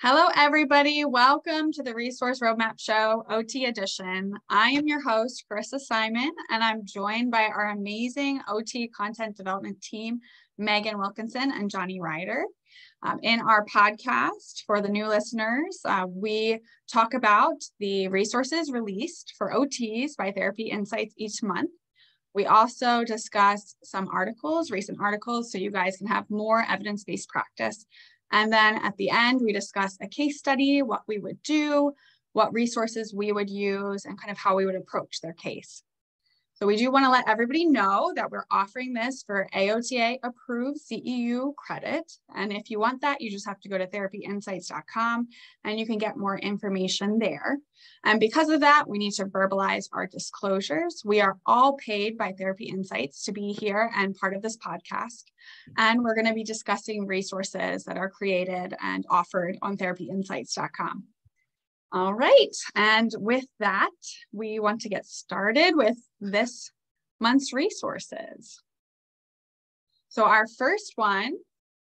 Hello, everybody. Welcome to the Resource Roadmap Show, OT Edition. I am your host, Carissa Simon, and I'm joined by our amazing OT content development team, Megan Wilkinson and Johnny Ryder. In our podcast, for the new listeners, we talk about the resources released for OTs by Therapy Insights each month. We also discuss some articles, recent articles, so you guys can have more evidence-based practice. And then at the end, we discuss a case study, what we would do, what resources we would use, and kind of how we would approach their case. So we do want to let everybody know that we're offering this for AOTA approved CEU credit. And if you want that, you just have to go to therapyinsights.com and you can get more information there. And because of that, we need to verbalize our disclosures. We are all paid by Therapy Insights to be here and part of this podcast. And we're going to be discussing resources that are created and offered on therapyinsights.com. All right, and with that, we want to get started with this month's resources. So our first one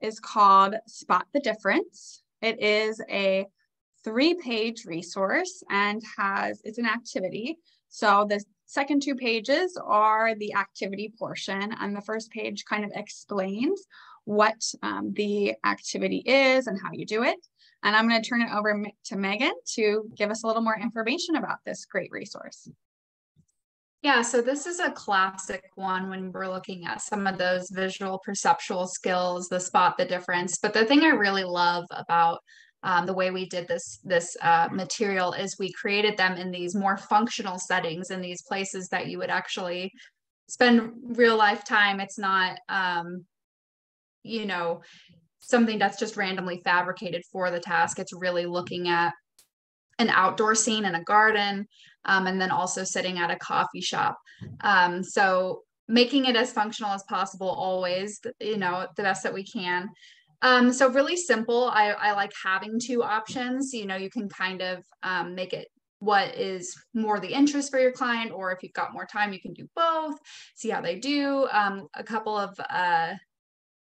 is called Spot the Difference. It is a 3-page resource and it's an activity. So the second 2 pages are the activity portion, and the first page kind of explains what the activity is and how you do it. And I'm going to turn it over to Megan to give us a little more information about this great resource. Yeah, so this is a classic one when we're looking at some of those visual perceptual skills, the spot the difference. But the thing I really love about the way we did this material is we created them in these more functional settings, in these places that you would actually spend real life time. It's not, something that's just randomly fabricated for the task. It's really looking at an outdoor scene in a garden, and then also sitting at a coffee shop. So making it as functional as possible, always, the best that we can. So really simple. I like having 2 options. You can kind of make it what is more the interest for your client, or if you've got more time, you can do both, see how they do. A couple of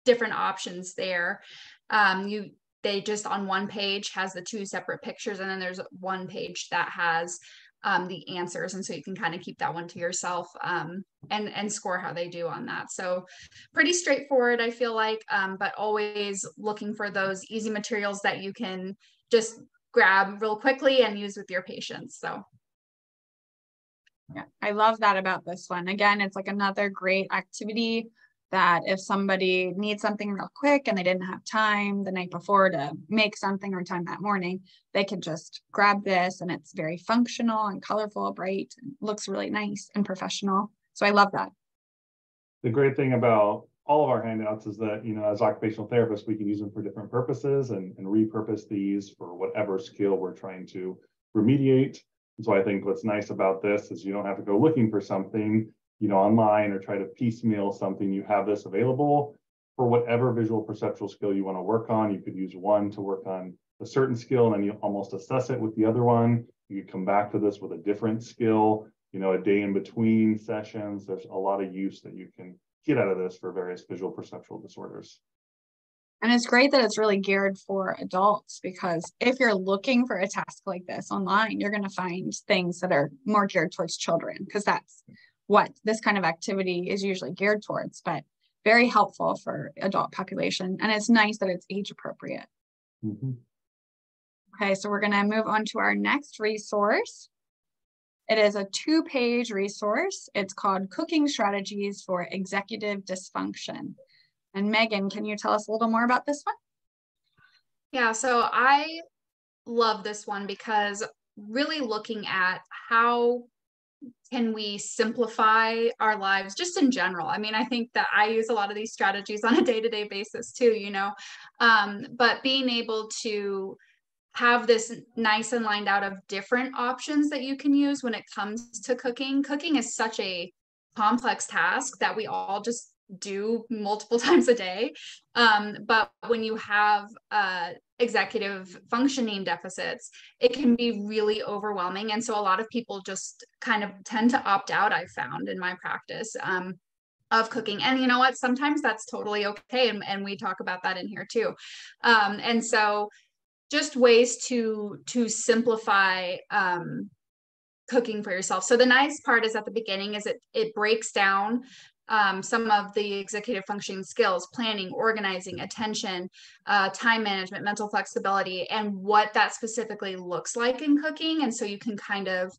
different options there. They just on one page has the 2 separate pictures, and then there's one page that has the answers, and so you can kind of keep that one to yourself and score how they do on that. So pretty straightforward, I feel like, but always looking for those easy materials that you can just grab real quickly and use with your patients. So yeah, I love that about this one. Again, it's like another great activity that if somebody needs something real quick and they didn't have time the night before to make something or time that morning, they could just grab this, and it's very functional and colorful, bright, and looks really nice and professional. So I love that. The great thing about all of our handouts is that, as occupational therapists, we can use them for different purposes and repurpose these for whatever skill we're trying to remediate. And so I think what's nice about this is you don't have to go looking for something online or try to piecemeal something. You have this available for whatever visual perceptual skill you want to work on. You could use one to work on a certain skill, and then you almost assess it with the other one. You could come back to this with a different skill, a day in between sessions. There's a lot of use that you can get out of this for various visual perceptual disorders. And it's great that it's really geared for adults, because if you're looking for a task like this online, you're going to find things that are more geared towards children, because that's what this kind of activity is usually geared towards, but very helpful for adult population. And it's nice that it's age appropriate. Mm-hmm. Okay, so we're going to move on to our next resource. It is a 2-page resource. It's called Cooking Strategies for Executive Dysfunction. And Megan, can you tell us a little more about this one? Yeah, so I love this one because really looking at how can we simplify our lives just in general. I mean, I think that I use a lot of these strategies on a day-to-day basis too, but being able to have this nice and lined out of different options that you can use when it comes to cooking. Cooking is such a complex task that we all just do multiple times a day. But when you have executive functioning deficits, it can be really overwhelming. And so a lot of people just kind of tend to opt out, I've found in my practice, of cooking. And you know what? Sometimes that's totally okay. And we talk about that in here too. And so just ways to simplify cooking for yourself. So the nice part is at the beginning is it breaks down some of the executive functioning skills, planning, organizing, attention, time management, mental flexibility, and what that specifically looks like in cooking. And so you can kind of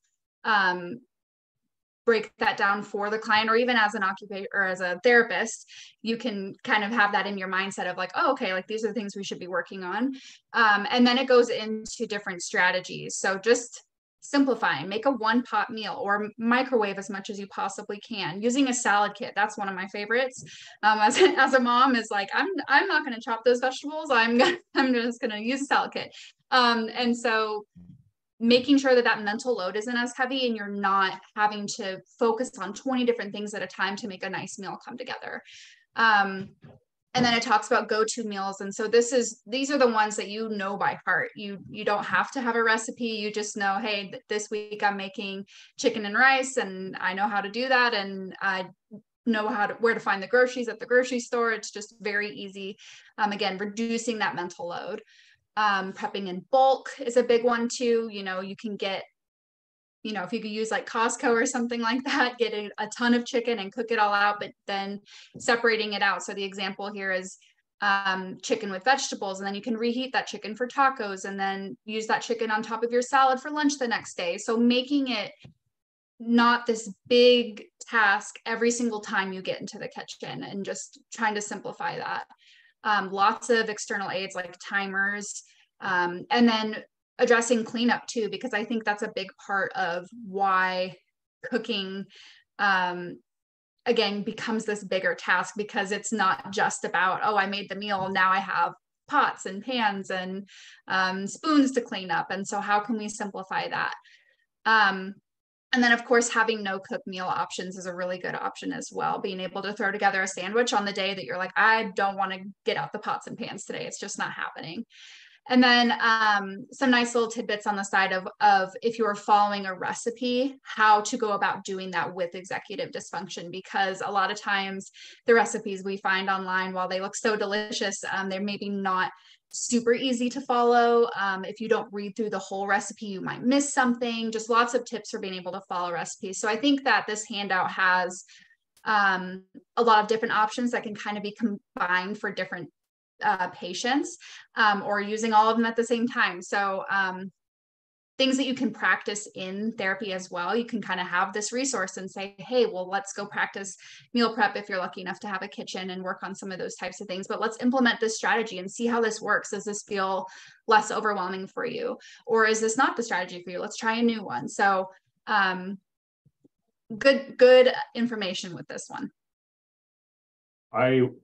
break that down for the client, or even as an occupation or as a therapist, you can kind of have that in your mindset of like, oh, okay, like these are the things we should be working on. And then it goes into different strategies. So just simplifying, make a one pot meal or microwave as much as you possibly can. Using a salad kit, that's one of my favorites. As a mom, is like, I'm not going to chop those vegetables. I'm just going to use a salad kit. And so making sure that mental load isn't as heavy and you're not having to focus on 20 different things at a time to make a nice meal come together. And then it talks about go-to meals. And so these are the ones that you know by heart. You don't have to have a recipe. You just know, hey, this week I'm making chicken and rice and I know how to do that. And I know where to find the groceries at the grocery store. It's just very easy. Again, reducing that mental load. Prepping in bulk is a big one too. You can get, if you could use like Costco or something like that, get a ton of chicken and cook it all out, but then separating it out. So the example here is chicken with vegetables, and then you can reheat that chicken for tacos and then use that chicken on top of your salad for lunch the next day. So making it not this big task every single time you get into the kitchen, and just trying to simplify that. Lots of external aids like timers, and then addressing cleanup too, because I think that's a big part of why cooking, again, becomes this bigger task, because it's not just about, oh, I made the meal, now I have pots and pans and spoons to clean up. And so how can we simplify that? And then, of course, having no cook meal options is a really good option as well. Being able to throw together a sandwich on the day that you're like, I don't want to get out the pots and pans today. It's just not happening. And then some nice little tidbits on the side of if you are following a recipe, how to go about doing that with executive dysfunction, because a lot of times the recipes we find online, while they look so delicious, they're maybe not super easy to follow. If you don't read through the whole recipe, you might miss something. Just lots of tips for being able to follow recipes. So I think that this handout has a lot of different options that can kind of be combined for different patients, or using all of them at the same time. So things that you can practice in therapy as well. You can kind of have this resource and say, hey, well, let's go practice meal prep if you're lucky enough to have a kitchen, and work on some of those types of things. But let's implement this strategy and see how this works. Does this feel less overwhelming for you? Or is this not the strategy for you? Let's try a new one. So good information with this one.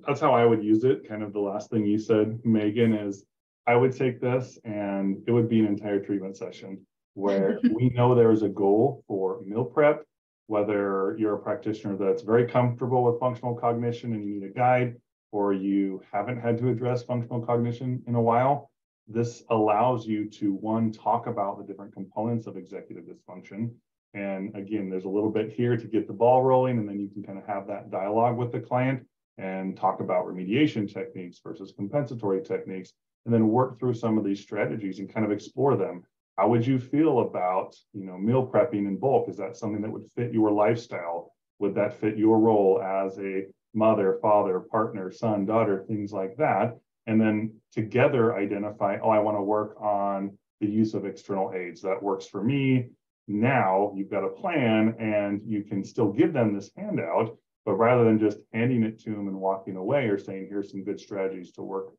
That's how I would use it. Kind of the last thing you said, Megan, is I would take this and it would be an entire treatment session where we know there's a goal for meal prep, whether you're a practitioner that's very comfortable with functional cognition and you need a guide, or you haven't had to address functional cognition in a while. This allows you to, one, talk about the different components of executive dysfunction. And again, there's a little bit here to get the ball rolling, and then you can kind of have that dialogue with the client and talk about remediation techniques versus compensatory techniques, and then work through some of these strategies and kind of explore them. How would you feel about, meal prepping in bulk? Is that something that would fit your lifestyle? Would that fit your role as a mother, father, partner, son, daughter, things like that? And then together identify, I want to work on the use of external aids. That works for me. Now you've got a plan, and you can still give them this handout, but rather than just handing it to them and walking away, or saying, here's some good strategies to work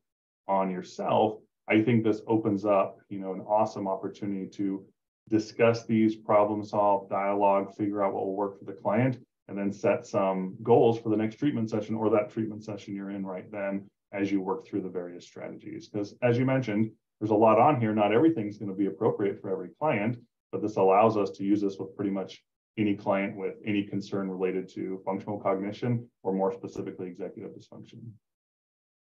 on yourself, I think this opens up, an awesome opportunity to discuss these, problem solve, dialogue, figure out what will work for the client, and then set some goals for the next treatment session, or that treatment session you're in right then, as you work through the various strategies. Because as you mentioned, there's a lot on here. Not everything's going to be appropriate for every client, but this allows us to use this with pretty much any client with any concern related to functional cognition, or more specifically executive dysfunction.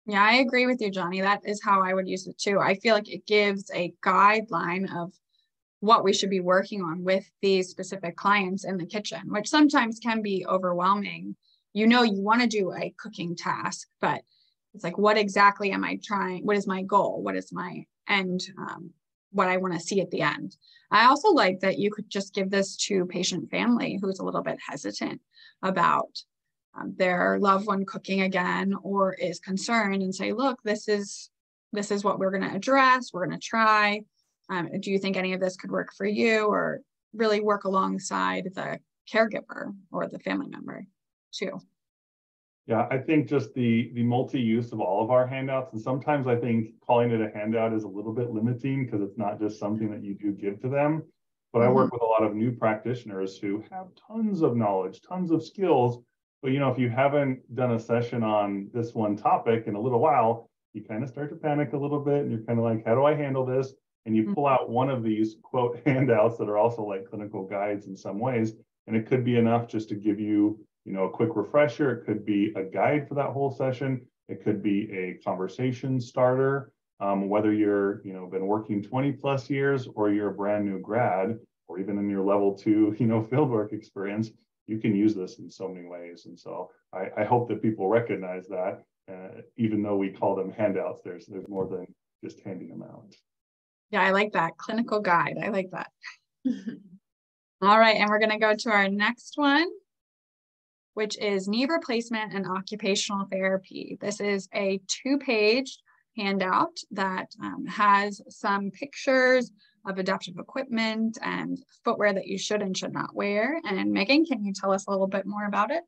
Yeah, I agree with you, Johnny. That is how I would use it too. I feel like it gives a guideline of what we should be working on with these specific clients in the kitchen, which sometimes can be overwhelming. You want to do a cooking task, but it's like, what exactly am I trying? What is my goal? What is my and what I want to see at the end. I also like that you could just give this to patient family who's a little bit hesitant about their loved one cooking again, or is concerned, and say, look, this is what we're going to address. We're going to try. Do you think any of this could work for you? Or really work alongside the caregiver or the family member too. Yeah, I think just the multi-use of all of our handouts, and sometimes I think calling it a handout is a little bit limiting because it's not just something that you do give to them. But I work with a lot of new practitioners who have tons of knowledge, tons of skills. But if you haven't done a session on this one topic in a little while, you kind of start to panic a little bit, and you're kind of like, how do I handle this? And you pull out one of these quote handouts that are also like clinical guides in some ways, and it could be enough just to give you a quick refresher. It could be a guide for that whole session. It could be a conversation starter. Whether you're, been working 20 plus years, or you're a brand new grad, or even in your level 2, fieldwork experience, you can use this in so many ways. And so I hope that people recognize that, even though we call them handouts, there's more than just handing them out. Yeah, I like that. Clinical guide. I like that. All right, and we're going to go to our next one, which is knee replacement and occupational therapy. This is a 2-page handout that has some pictures of adaptive equipment and footwear that you should and should not wear. And Megan, can you tell us a little bit more about it?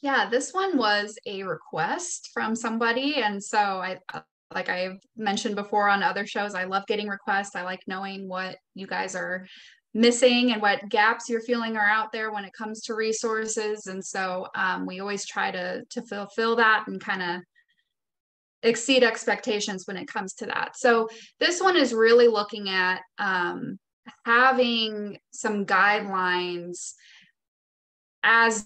Yeah, this one was a request from somebody. And so like I've mentioned before on other shows, I love getting requests. I like knowing what you guys are missing and what gaps you're feeling are out there when it comes to resources. And so we always try to fulfill that and kind of exceed expectations when it comes to that. So this one is really looking at having some guidelines as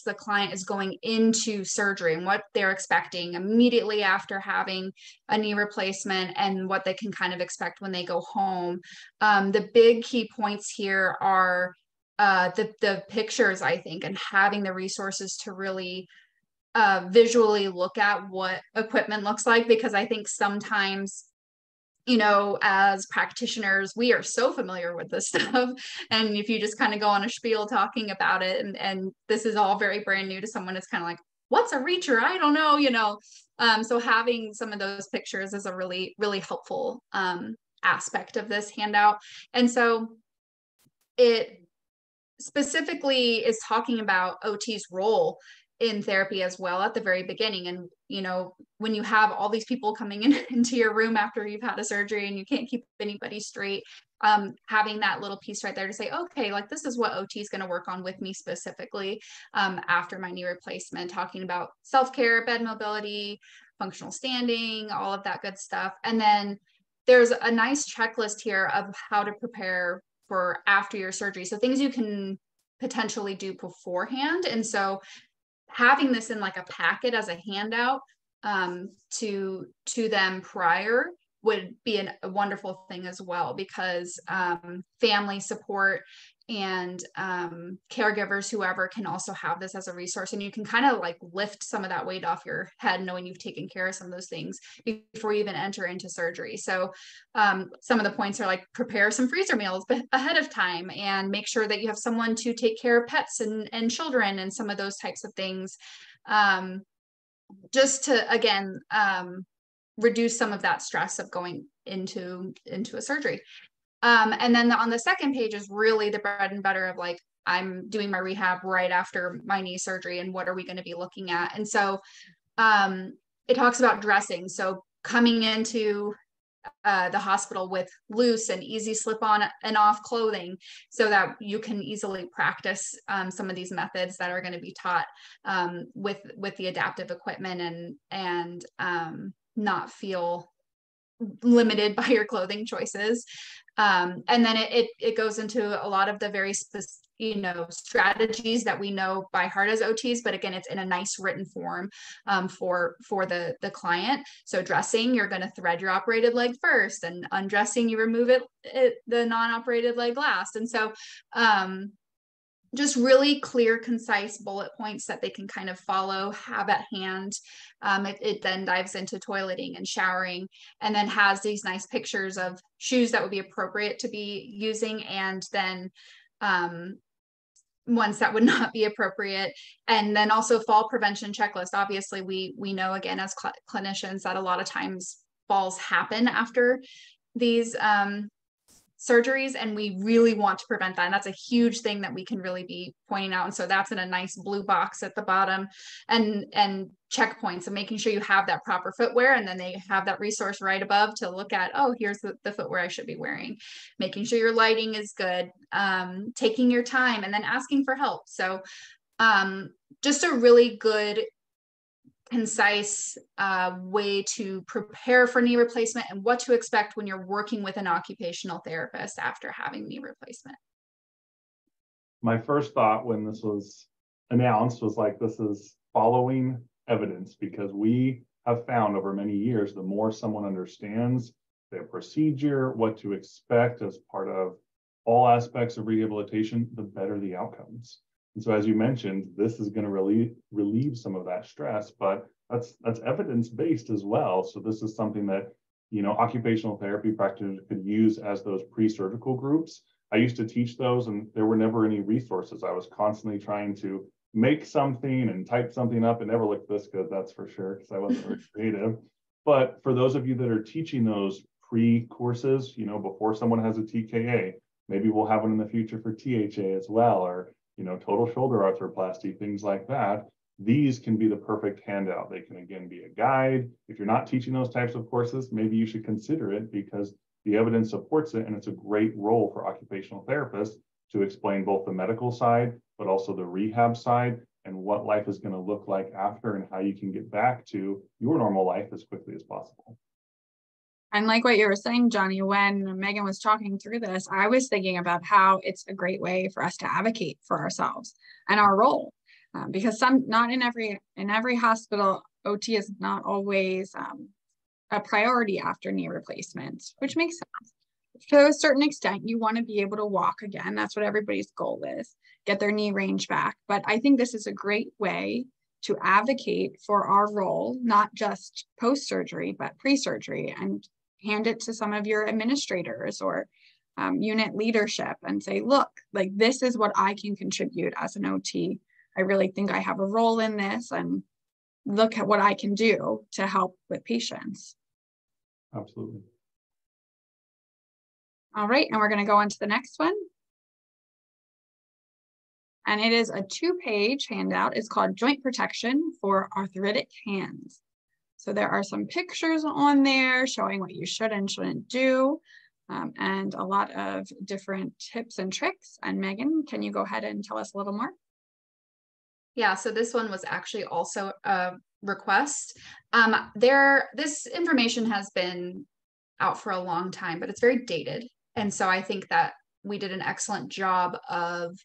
the client is going into surgery, and what they're expecting immediately after having a knee replacement, and what they can kind of expect when they go home. The big key points here are the pictures, I think, and having the resources to really visually look at what equipment looks like, because I think sometimes, as practitioners, we are so familiar with this stuff. And if you just kind of go on a spiel talking about it, and this is all very brand new to someone, it's kind of like, what's a reacher? I don't know, so having some of those pictures is a really, really helpful aspect of this handout. And so it specifically is talking about OT's role in therapy as well at the very beginning. And, when you have all these people coming into your room after you've had a surgery and you can't keep anybody straight, having that little piece right there to say, okay, like this is what OT is going to work on with me specifically after my knee replacement, talking about self-care, bed mobility, functional standing, all of that good stuff. And then there's a nice checklist here of how to prepare for after your surgery. So things you can potentially do beforehand. And so having this in like a packet as a handout to them prior would be a wonderful thing as well, because family support and caregivers, whoever, can also have this as a resource, and you can kind of like lift some of that weight off your head knowing you've taken care of some of those things before you even enter into surgery. So some of the points are like, prepare some freezer meals ahead of time, and make sure that you have someone to take care of pets and children and some of those types of things, just to again reduce some of that stress of going into a surgery. And then on the second page is really the bread and butter of like, I'm doing my rehab right after my knee surgery, and what are we going to be looking at? And so it talks about dressing. So coming into the hospital with loose and easy slip on and off clothing, so that you can easily practice some of these methods that are going to be taught with the adaptive equipment, and not feel limited by your clothing choices. And then it goes into a lot of the very specific, strategies that we know by heart as OTs, but again, it's in a nice written form for the client. So dressing, you're going to thread your operated leg first, and undressing, you remove the non-operated leg last. And so just really clear, concise bullet points that they can kind of follow, have at hand. It then dives into toileting and showering, and then has these nice pictures of shoes that would be appropriate to be using, and then ones that would not be appropriate. And then also fall prevention checklist. Obviously, we know, again, as clinicians, that a lot of times falls happen after these surgeries, and we really want to prevent that. And that's a huge thing that we can really be pointing out. And so that's in a nice blue box at the bottom, and checkpoints of making sure you have that proper footwear. And then they have that resource right above to look at, oh, here's the footwear I should be wearing, making sure your lighting is good, taking your time, and then asking for help. So just a really good, concise way to prepare for knee replacement and what to expect when you're working with an occupational therapist after having knee replacement. My first thought when this was announced was like, this is following evidence, because we have found over many years, the more someone understands their procedure, what to expect as part of all aspects of rehabilitation, the better the outcomes. And so, as you mentioned, this is going to relieve some of that stress, but that's evidence-based as well. So this is something that, you know, occupational therapy practitioners could use as those pre-surgical groups. I used to teach those, and there were never any resources. I was constantly trying to make something and type something up. It never looked this good, that's for sure, because I wasn't very creative. But for those of you that are teaching those pre-courses, you know, before someone has a TKA, maybe we'll have one in the future for THA as well, or, you know, total shoulder arthroplasty, things like that. These can be the perfect handout. They can, again, be a guide. If you're not teaching those types of courses, maybe you should consider it, because the evidence supports it, and it's a great role for occupational therapists to explain both the medical side, but also the rehab side, and what life is going to look like after, and how you can get back to your normal life as quickly as possible. And like what you were saying, Johnny, when Megan was talking through this, I was thinking about how it's a great way for us to advocate for ourselves and our role, because not in every hospital, OT is not always a priority after knee replacements, which makes sense. To a certain extent, you want to be able to walk again. That's what everybody's goal is, get their knee range back. But I think this is a great way to advocate for our role, not just post-surgery, but pre-surgery, and hand it to some of your administrators or unit leadership and say, look, like, this is what I can contribute as an OT. I really think I have a role in this, and look at what I can do to help with patients. Absolutely. All right, and we're going to go on to the next one. And it is a 2-page handout. It's called Joint Protection for Arthritic Hands. So there are some pictures on there showing what you should and shouldn't do, and a lot of different tips and tricks. And Megan, can you go ahead and tell us a little more? Yeah, so this one was actually also a request. This information has been out for a long time, but it's very dated. And so I think that we did an excellent job of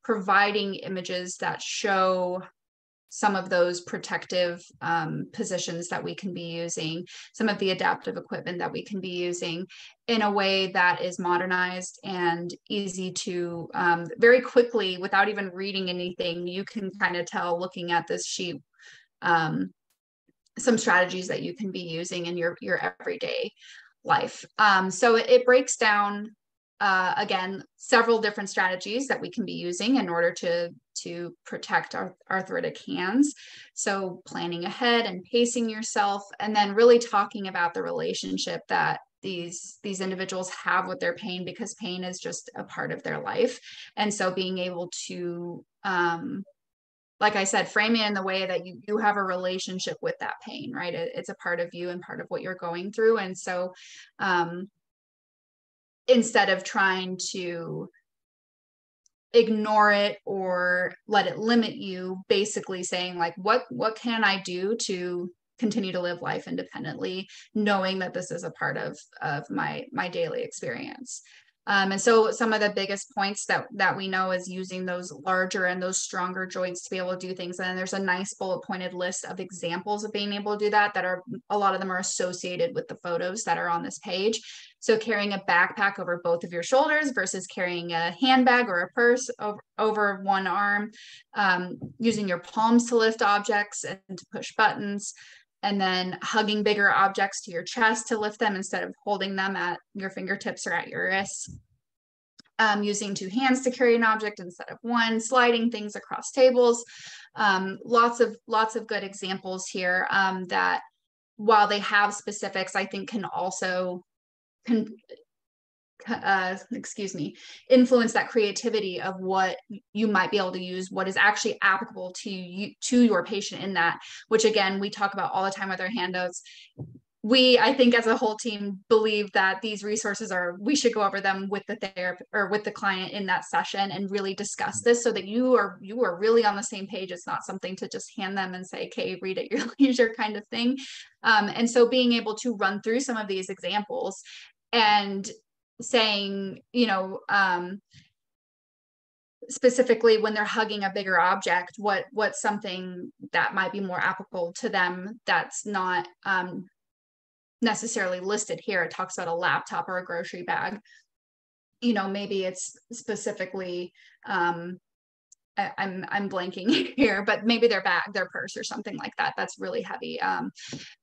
providing images that show some of those protective positions that we can be using, some of the adaptive equipment that we can be using in a way that is modernized and easy to very quickly, without even reading anything, you can kind of tell, looking at this sheet, some strategies that you can be using in your everyday life. So it breaks down, again, several different strategies that we can be using in order to protect our arthritic hands. So planning ahead and pacing yourself, and then really talking about the relationship that these individuals have with their pain, because pain is just a part of their life. And so being able to, like I said, frame it in the way that you have a relationship with that pain, right? It's a part of you and part of what you're going through. And so instead of trying to ignore it or let it limit you, basically saying, like, what can I do to continue to live life independently, knowing that this is a part of my daily experience. And so some of the biggest points that we know is using those larger and those stronger joints to be able to do things. And then there's a nice bullet pointed list of examples of being able to do that are, a lot of them are associated with the photos that are on this page. So carrying a backpack over both of your shoulders versus carrying a handbag or a purse over one arm, using your palms to lift objects and to push buttons, and then hugging bigger objects to your chest to lift them instead of holding them at your fingertips or at your wrists. Using two hands to carry an object instead of one, sliding things across tables. Lots of good examples here that, while they have specifics, I think can also influence that creativity of what you might be able to use, what is actually applicable to you, to your patient in that, which again, we talk about all the time with our handouts. I think as a whole team believe that these resources we should go over them with the therapist or with the client in that session and really discuss this so that you are really on the same page. It's not something to just hand them and say, okay, read at your leisure kind of thing. And so being able to run through some of these examples and saying, specifically when they're hugging a bigger object, what's something that might be more applicable to them that's not necessarily listed here. It talks about a laptop or a grocery bag. Maybe it's specifically I'm blanking here, but maybe their bag, their purse or something like that. That's really heavy.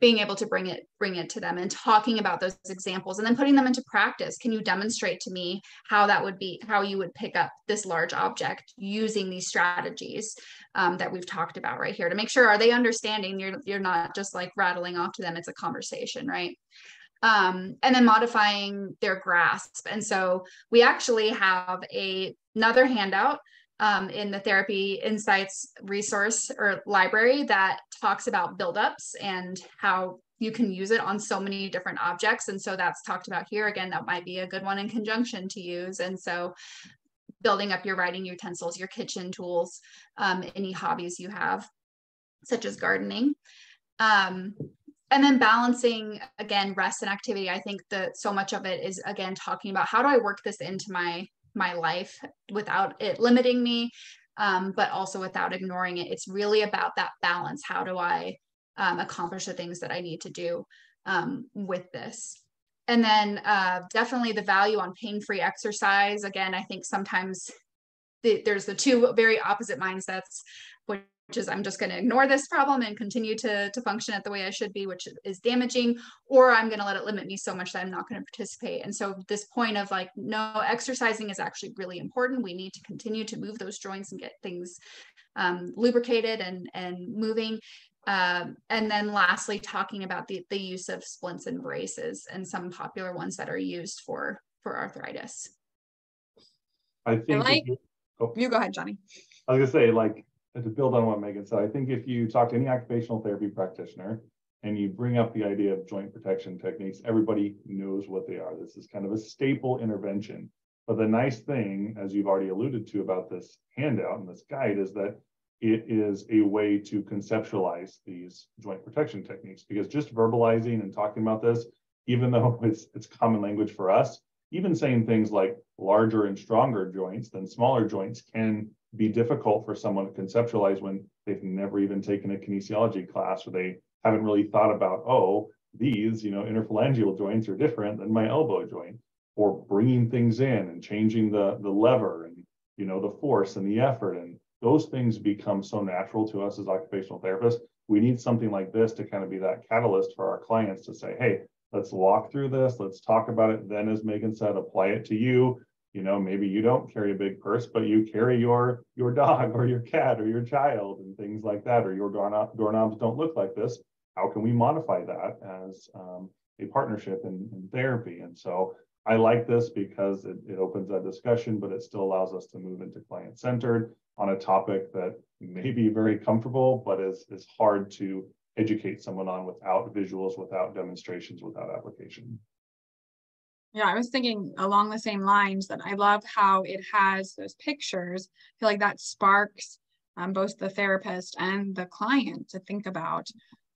Being able to bring it to them and talking about those examples and then putting them into practice. Can you demonstrate to me how you would pick up this large object using these strategies that we've talked about right here to make sure, are they understanding? You're not just like rattling off to them. It's a conversation, right? And then modifying their grasp. And so we actually have another handout in the Therapy Insights resource or library that talks about buildups and how you can use it on so many different objects. And so that's talked about here. Again, that might be a good one in conjunction to use. And so building up your writing utensils, your kitchen tools, any hobbies you have, such as gardening. And then balancing, again, rest and activity. I think that so much of it is, again, talking about how do I work this into my life without it limiting me, but also without ignoring it. It's really about that balance. How do I accomplish the things that I need to do with this? And then definitely the value on pain-free exercise. Again, I think sometimes there's the two very opposite mindsets, which is I'm just going to ignore this problem and continue to function at the way I should be, which is damaging, or I'm going to let it limit me so much that I'm not going to participate. And so this point of like, no, exercising is actually really important. We need to continue to move those joints and get things lubricated and moving. And then lastly, talking about the use of splints and braces and some popular ones that are used for arthritis. I think you go ahead, Johnny. I was gonna say, like, to build on what Megan said, I think if you talk to any occupational therapy practitioner and you bring up the idea of joint protection techniques, everybody knows what they are. This is kind of a staple intervention. But the nice thing, as you've already alluded to about this handout and this guide, is that it is a way to conceptualize these joint protection techniques, because just verbalizing and talking about this, even though it's common language for us, even saying things like larger and stronger joints than smaller joints can be difficult for someone to conceptualize when they've never even taken a kinesiology class, or they haven't really thought about, oh, these, interphalangeal joints are different than my elbow joint, or bringing things in and changing the lever and, the force and the effort. And those things become so natural to us as occupational therapists. We need something like this to kind of be that catalyst for our clients to say, hey, let's walk through this. Let's talk about it. Then, as Megan said, apply it to you. Maybe you don't carry a big purse, but you carry your dog or your cat or your child and things like that, or your doorknobs don't look like this. How can we modify that as a partnership in therapy? And so I like this because it opens that discussion, but it still allows us to move into client-centered on a topic that may be very comfortable, but is hard to educate someone on without visuals, without demonstrations, without application. Yeah, I was thinking along the same lines that I love how it has those pictures. I feel like that sparks both the therapist and the client to think about,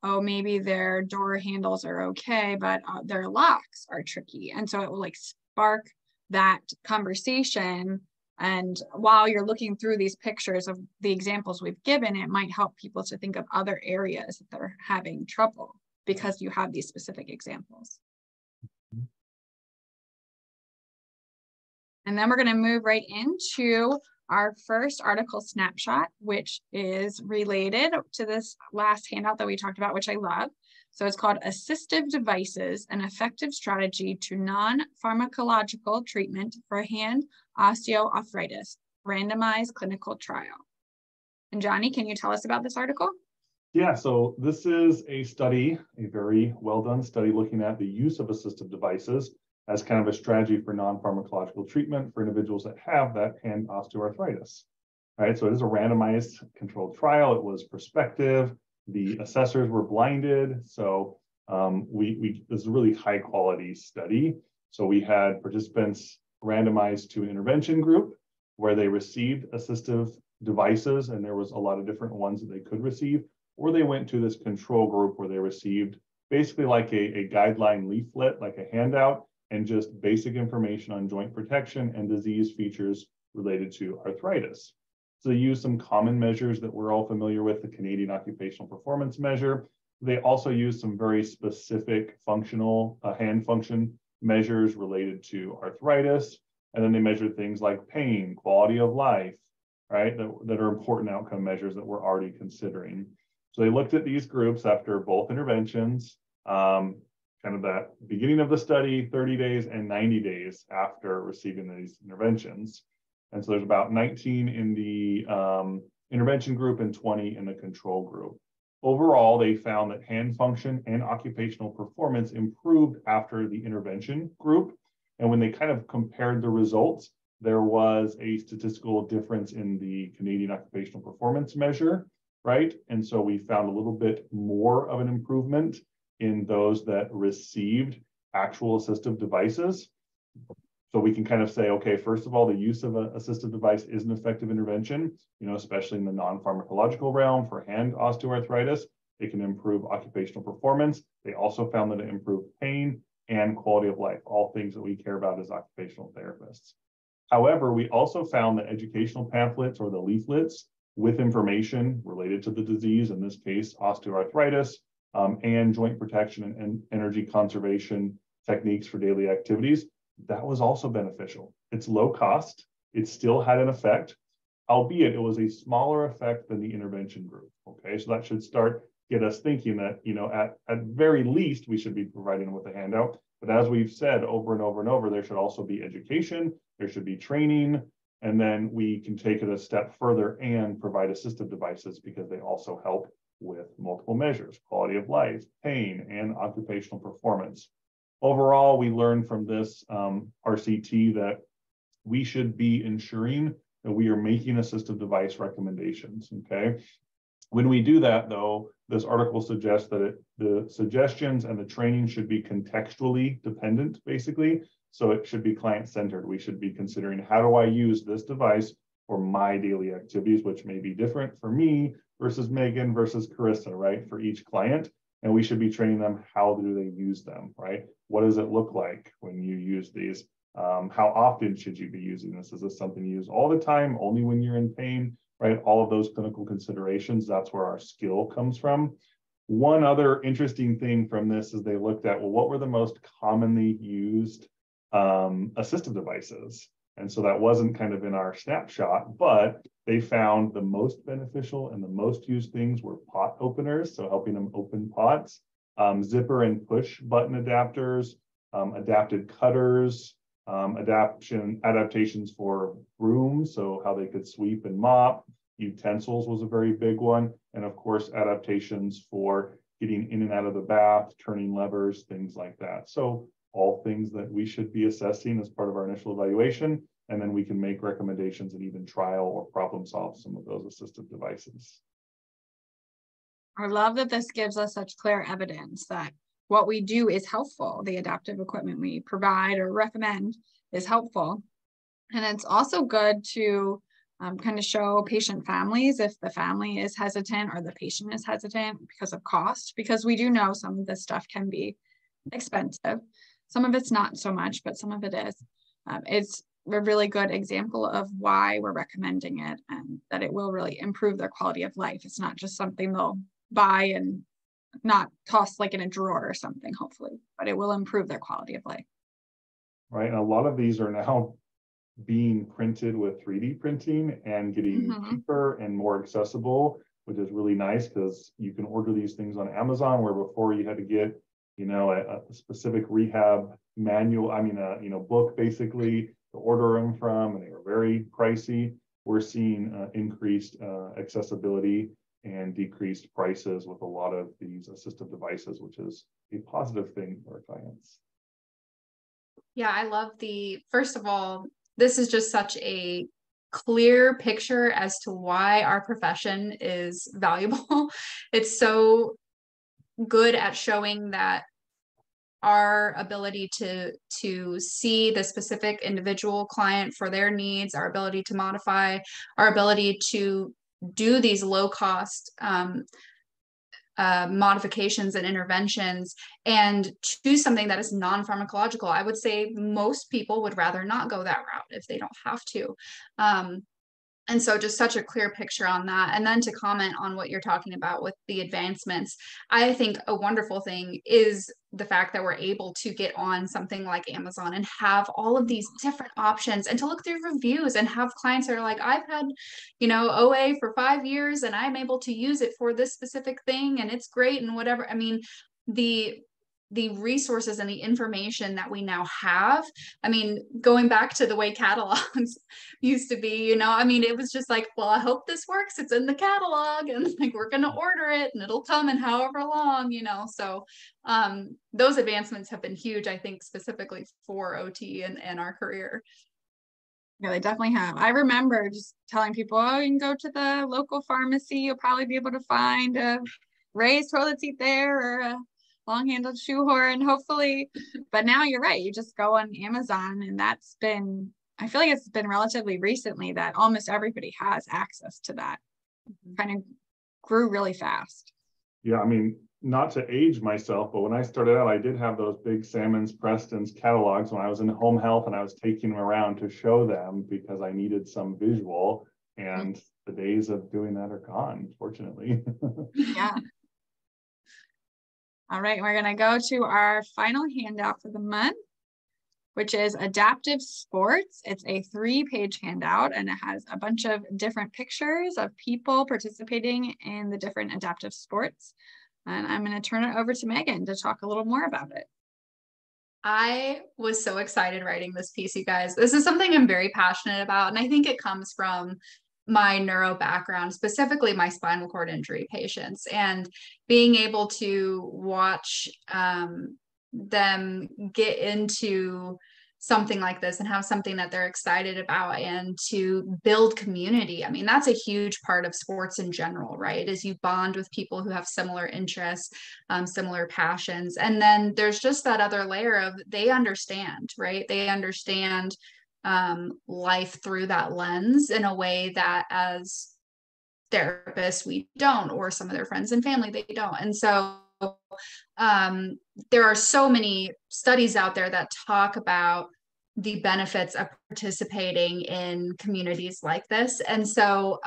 oh, maybe their door handles are okay, but their locks are tricky. And so it will like spark that conversation. And while you're looking through these pictures of the examples we've given, it might help people to think of other areas that they're having trouble because you have these specific examples. And then we're going to move right into our first article snapshot, which is related to this last handout that we talked about, which I love. So it's called Assistive Devices, an Effective Strategy to Non-Pharmacological Treatment for Hand Osteoarthritis, Randomized Clinical Trial. And Johnny, can you tell us about this article? Yeah, so this is a study, a very well done study looking at the use of assistive devices as kind of a strategy for non-pharmacological treatment for individuals that have that hand osteoarthritis. All right, so it is a randomized controlled trial. It was prospective. The assessors were blinded. So this is a really high quality study. So we had participants randomized to an intervention group where they received assistive devices, and there was a lot of different ones that they could receive, or they went to this control group where they received basically like a guideline leaflet, like a handout, and just basic information on joint protection and disease features related to arthritis. So they use some common measures that we're all familiar with, the Canadian Occupational Performance Measure. They also use some very specific functional hand function measures related to arthritis. And then they measure things like pain, quality of life, right? That are important outcome measures that we're already considering. So they looked at these groups after both interventions, kind of that beginning of the study, 30 days and 90 days after receiving these interventions. And so there's about 19 in the intervention group and 20 in the control group. Overall, they found that hand function and occupational performance improved after the intervention group. And when they kind of compared the results, there was a statistical difference in the Canadian Occupational Performance Measure, right? And so we found a little bit more of an improvement in those that received actual assistive devices. So we can kind of say, okay, first of all, the use of an assistive device is an effective intervention, especially in the non-pharmacological realm for hand osteoarthritis. It can improve occupational performance. They also found that it improved pain and quality of life, all things that we care about as occupational therapists. However, we also found that educational pamphlets or the leaflets with information related to the disease, in this case, osteoarthritis, and joint protection and energy conservation techniques for daily activities, that was also beneficial. It's low cost. It still had an effect, albeit it was a smaller effect than the intervention group. Okay, so that should get us thinking that, at very least, we should be providing them with a handout. But as we've said over and over and over, there should also be education, there should be training, and then we can take it a step further and provide assistive devices because they also help with multiple measures, quality of life, pain, and occupational performance. Overall, we learned from this RCT that we should be ensuring that we are making assistive device recommendations, okay? When we do that, though, this article suggests that the suggestions and the training should be contextually dependent, basically. So it should be client-centered. We should be considering, how do I use this device for my daily activities, which may be different for me versus Megan versus Carissa, right? For each client. And we should be training them, how do they use them, right? What does it look like when you use these? How often should you be using this? Is this something you use all the time, only when you're in pain, right? All of those clinical considerations, that's where our skill comes from. One other interesting thing from this is they looked at, well, what were the most commonly used assistive devices? And so that wasn't kind of in our snapshot, but they found the most beneficial and the most used things were pot openers, so helping them open pots, zipper and push button adapters, adapted cutters, adaptations for brooms, so how they could sweep and mop. Utensils was a very big one. And of course, adaptations for getting in and out of the bath, turning levers, things like that. So all things that we should be assessing as part of our initial evaluation, and then we can make recommendations and even trial or problem solve some of those assistive devices. I love that this gives us such clear evidence that what we do is helpful. The adaptive equipment we provide or recommend is helpful. And it's also good to kind of show patient families if the family is hesitant or the patient is hesitant because of cost, because we do know some of this stuff can be expensive. Some of it's not so much, but some of it is. It's a really good example of why we're recommending it, and that it will really improve their quality of life. It's not just something they'll buy and not toss like in a drawer or something, hopefully, but it will improve their quality of life. Right. And a lot of these are now being printed with 3D printing and getting cheaper and more accessible, which is really nice because you can order these things on Amazon, where before you had to get, a specific rehab manual, book basically to order them from, and they were very pricey. We're seeing increased accessibility and decreased prices with a lot of these assistive devices, which is a positive thing for our clients. Yeah, I love first of all, this is just such a clear picture as to why our profession is valuable. It's so good at showing that our ability to see the specific individual client for their needs, our ability to modify, our ability to do these low cost modifications and interventions, and choose something that is non-pharmacological. I would say most people would rather not go that route if they don't have to. And so just such a clear picture on that. And then to comment on what you're talking about with the advancements, I think a wonderful thing is the fact that we're able to get on something like Amazon and have all of these different options, and to look through reviews and have clients that are like, I've had, OA for 5 years and I'm able to use it for this specific thing and it's great and whatever. I mean, the resources and the information that we now have, going back to the way catalogs used to be, it was just like, well, I hope this works, it's in the catalog, and like, we're going to order it and it'll come in however long, so those advancements have been huge, I think, specifically for OT and our career. Yeah, they definitely have. I remember just telling people, oh, you can go to the local pharmacy, you'll probably be able to find a raised toilet seat there, or a long-handled shoehorn, hopefully. But now you're right, you just go on Amazon, and I feel like it's been relatively recently that almost everybody has access to that. Kind of grew really fast. Yeah, not to age myself, but when I started out, I did have those big Salmons, Preston's catalogs when I was in home health, and I was taking them around to show them because I needed some visual, and the days of doing that are gone, fortunately. Yeah. All right, we're going to go to our final handout for the month, which is Adaptive Sports. It's a 3-page handout, and it has a bunch of different pictures of people participating in the different adaptive sports. And I'm going to turn it over to Megan to talk a little more about it. I was so excited writing this piece, you guys. This is something I'm very passionate about, and I think it comes from my neuro background, specifically my spinal cord injury patients, and being able to watch them get into something like this and have something that they're excited about, and to build community. That's a huge part of sports in general, right? Is you bond with people who have similar interests, similar passions. And then there's just that other layer of they understand, right? They understand life through that lens in a way that as therapists we don't, or some of their friends and family they don't. And so there are so many studies out there that talk about the benefits of participating in communities like this. And so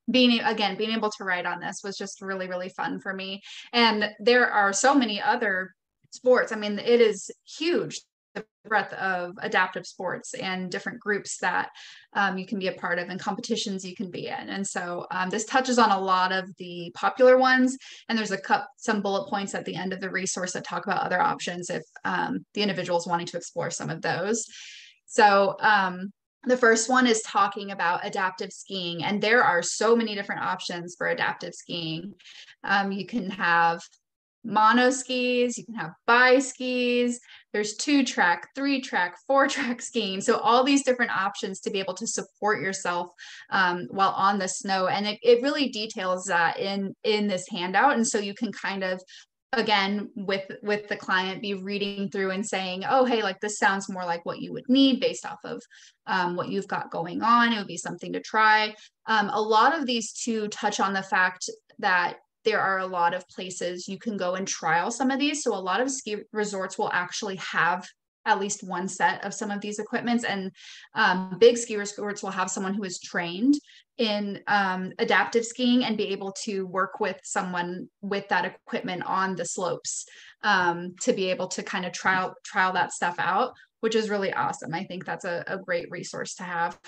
being able to write on this was just really, really fun for me. And there are so many other sports. It is huge, the breadth of adaptive sports and different groups that you can be a part of and competitions you can be in. And so this touches on a lot of the popular ones, and there's some bullet points at the end of the resource that talk about other options if the individual is wanting to explore some of those. So the first one is talking about adaptive skiing, and there are so many different options for adaptive skiing. You can have mono skis, you can have bi skis, there's 2-track, 3-track, 4-track skiing. So all these different options to be able to support yourself while on the snow. And it really details that in this handout. And so you can kind of, again, with the client, be reading through and saying, oh, hey, like this sounds more like what you would need based off of what you've got going on. It would be something to try. A lot of these too touch on the fact that there are a lot of places you can go and trial some of these. So a lot of ski resorts will actually have at least one set of some of these equipments. And big ski resorts will have someone who is trained in adaptive skiing and be able to work with someone with that equipment on the slopes to be able to kind of trial that stuff out, which is really awesome. I think that's a great resource to have.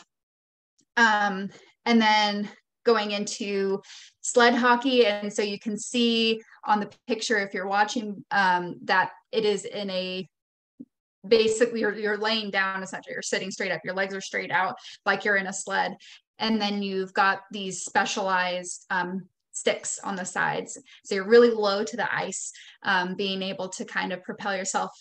And then going into sled hockey. And so you can see on the picture, if you're watching, that it is in a, basically you're laying down, essentially, you're sitting straight up, your legs are straight out, like you're in a sled. And then you've got these specialized sticks on the sides. So you're really low to the ice, being able to kind of propel yourself,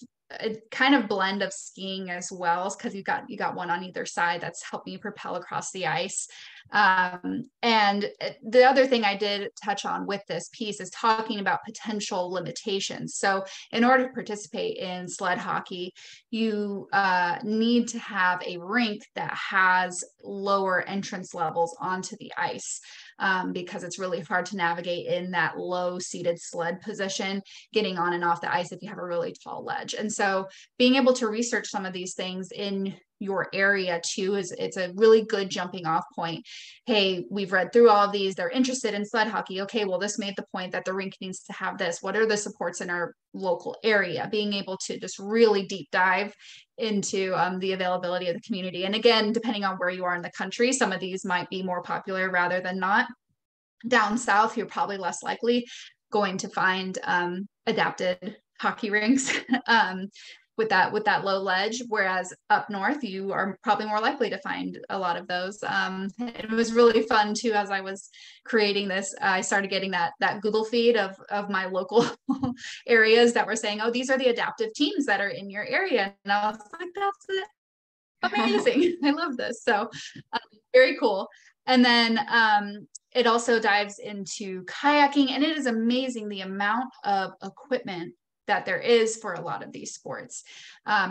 a kind of blend of skiing as well, because you got one on either side that's helping you propel across the ice. And the other thing I did touch on with this piece is talking about potential limitations. So in order to participate in sled hockey, you need to have a rink that has lower entrance levels onto the ice, because it's really hard to navigate in that low seated sled position, getting on and off the ice if you have a really tall ledge. And so being able to research some of these things in your area too it's a really good jumping off point. Hey, we've read through all of these, they're interested in sled hockey. Okay, well, this made the point that the rink needs to have this. What are the supports in our local area? Being able to just really deep dive into the availability of the community. And again, depending on where you are in the country, some of these might be more popular rather than not. Down south, you're probably less likely going to find adapted hockey rinks with that low ledge, whereas up north you are probably more likely to find a lot of those. It was really fun too. As I was creating this, I started getting that Google feed of my local areas that were saying, oh, these are the adaptive teams that are in your area, and I was like, that's amazing. I love this. So very cool. And then it also dives into kayaking, and it is amazing the amount of equipment that there is for a lot of these sports.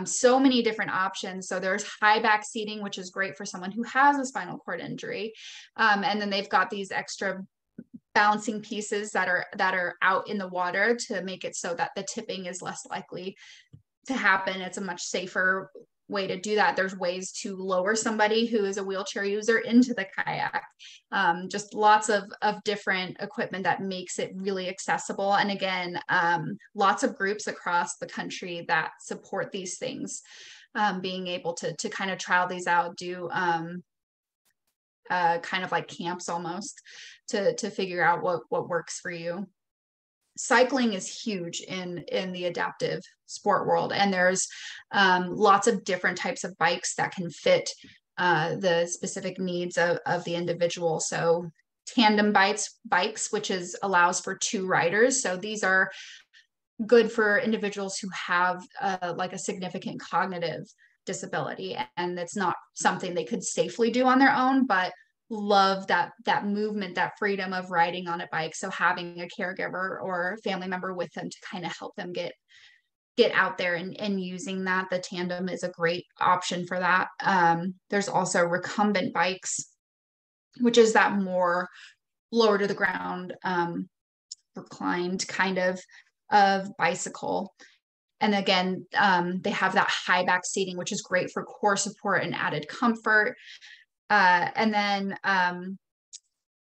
So many different options. So there's high back seating, which is great for someone who has a spinal cord injury. And then they've got these extra balancing pieces that are out in the water to make it so that the tipping is less likely to happen. It's a much safer way to do that. There's ways to lower somebody who is a wheelchair user into the kayak. Just lots of different equipment that makes it really accessible. And again, lots of groups across the country that support these things, being able to kind of trial these out, do kind of like camps almost to figure out what works for you. Cycling is huge in the adaptive sport world, and there's lots of different types of bikes that can fit the specific needs of the individual. So tandem bikes, which allows for 2 riders. So these are good for individuals who have like a significant cognitive disability, and it's not something they could safely do on their own, but love that movement, that freedom of riding on a bike. So having a caregiver or family member with them to kind of help them get out there and using that. The tandem is a great option for that. There's also recumbent bikes, which is that more lower to the ground, reclined kind of bicycle. And again, they have that high back seating, which is great for core support and added comfort. And then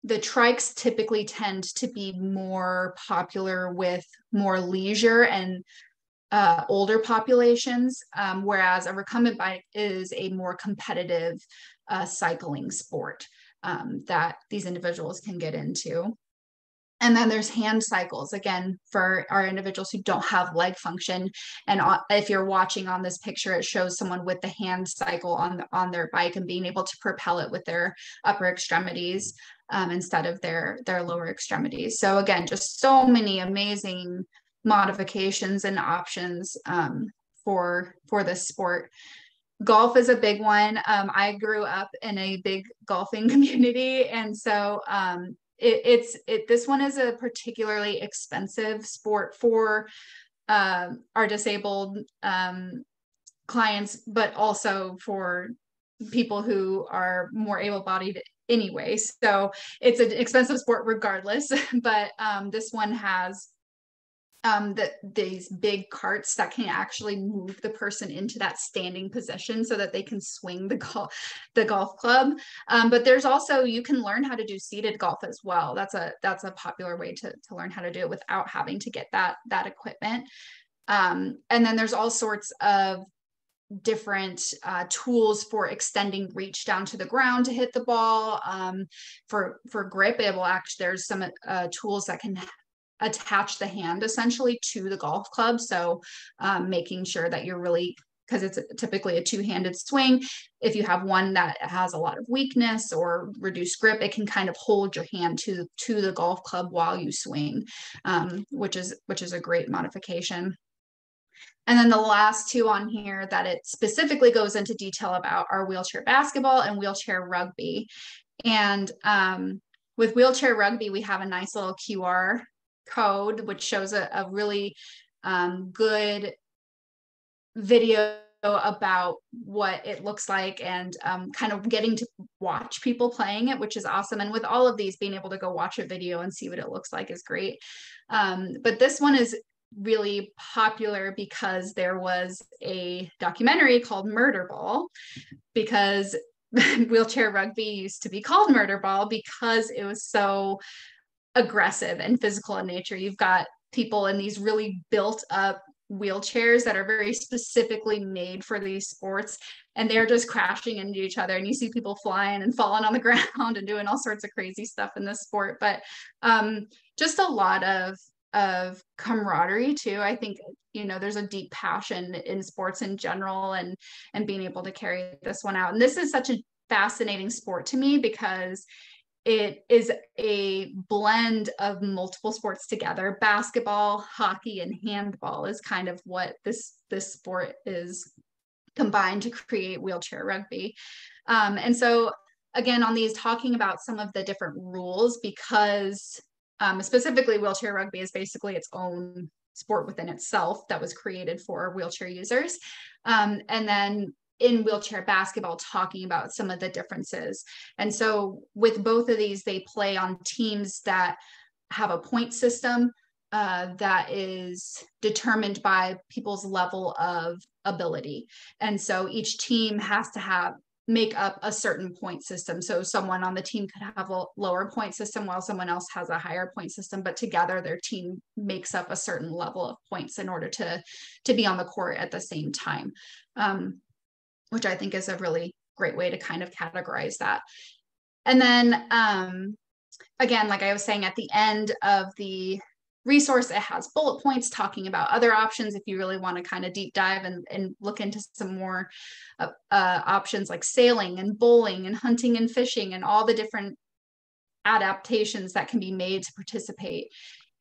the trikes typically tend to be more popular with more leisure and older populations, whereas a recumbent bike is a more competitive cycling sport that these individuals can get into. And then there's hand cycles, again, for our individuals who don't have leg function. And if you're watching on this picture, it shows someone with the hand cycle on their bike and being able to propel it with their upper extremities instead of their lower extremities. So again, just so many amazing modifications and options for this sport. Golf is a big one. I grew up in a big golfing community, and so this one is a particularly expensive sport for our disabled clients, but also for people who are more able-bodied anyway. So it's an expensive sport regardless, but this one has these big carts that can actually move the person into that standing position so that they can swing the golf club. But there's also, you can learn how to do seated golf as well. That's a popular way to learn how to do it without having to get that equipment. And then there's all sorts of different tools for extending reach down to the ground to hit the ball. For grip, it will actually, there's some tools that can attach the hand essentially to the golf club. So making sure that you're really, because it's typically a two-handed swing, if you have one that has a lot of weakness or reduced grip, it can kind of hold your hand to the golf club while you swing, which is a great modification. And then the last two on here that it specifically goes into detail about are wheelchair basketball and wheelchair rugby. And with wheelchair rugby, we have a nice little QR code, which shows a really good video about what it looks like, and kind of getting to watch people playing it, which is awesome. And with all of these, being able to go watch a video and see what it looks like is great. But this one is really popular because there was a documentary called Murder Ball, because wheelchair rugby used to be called Murder Ball because it was so aggressive and physical in nature. You've got people in these really built up wheelchairs that are very specifically made for these sports, and they're just crashing into each other, and you see people flying and falling on the ground and doing all sorts of crazy stuff in this sport. But just a lot of camaraderie too. I think, you know, there's a deep passion in sports in general, and being able to carry this one out. And this is such a fascinating sport to me because it is a blend of multiple sports together. Basketball, hockey, and handball is kind of what this sport is combined to create wheelchair rugby. And so again, on these, talking about some of the different rules, because specifically wheelchair rugby is basically its own sport within itself that was created for wheelchair users. And then in wheelchair basketball, talking about some of the differences. And so with both of these, they play on teams that have a point system that is determined by people's level of ability. And so each team has to make up a certain point system. So someone on the team could have a lower point system while someone else has a higher point system, but together their team makes up a certain level of points in order to be on the court at the same time, which I think is a really great way to kind of categorize that. And then again, like I was saying, at the end of the resource, it has bullet points talking about other options if you really want to kind of deep dive and look into some more options like sailing and bowling and hunting and fishing and all the different adaptations that can be made to participate